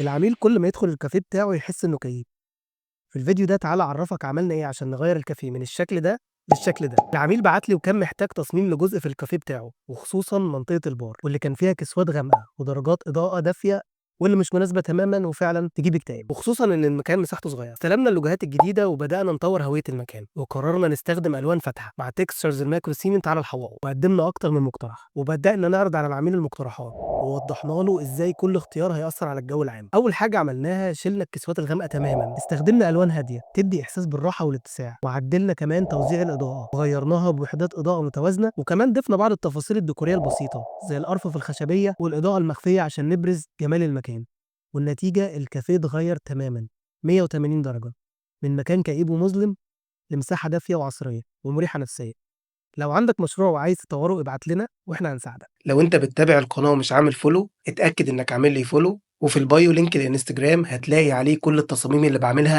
العميل كل ما يدخل الكافيه بتاعه يحس إنه كيف. في الفيديو ده تعالَ أعرّفك عملنا إيه عشان نغيّر الكافيه من الشكل ده للشكل ده. العميل بعت لي وكان محتاج تصميم لجزء في الكافيه بتاعه، وخصوصًا منطقة البار واللي كان فيها كسوات غامقة ودرجات إضاءة دافية واللي مش مناسبة تمامًا وفعلًا تجيب اكتئاب، وخصوصًا إن المكان مساحته صغيرة. استلمنا اللوجوهات الجديدة وبدأنا نطوّر هوية المكان، وقررنا نستخدم ألوان فاتحة مع textures المايكرو سيمنت على الحوائط، وقدّمنا أكتر من مقترح، وبدأنا نعرض على العميل المقترحات، ووضّحنا له إزاي كل اختيار هيأثّر على الجو العام. أول حاجة عملناها شِلنا الكسوات الغامقة تمامًا، استخدمنا ألوان هادية تدّي إحساس بالراحة والاتساع، وعدّلنا كمان توزيع الإضاءات، وغيّرناها بوحدات إضاءة متوازنة، وكمان ضِفنا بعض التفاصيل الديكورية البسيطة زي الأرفف الخشبية والإضاءة المخفية عشان نبرز جمال المكان. والنتيجة الكافيه اتغيّر تمامًا 180 درجة، من مكان كئيب ومظلم لمساحة دافية وعصرية ومريحة نفسيًا. لو عندك مشروع وعايز تطوّره ابعت لنا وإحنا هنساعدك. لو أنت بتتابع القناة ومش عامل follow اتأكد إنك عامل لي follow، وفي البايو لينك الإنستجرام هتلاقي عليه كل التصاميم اللي باعملها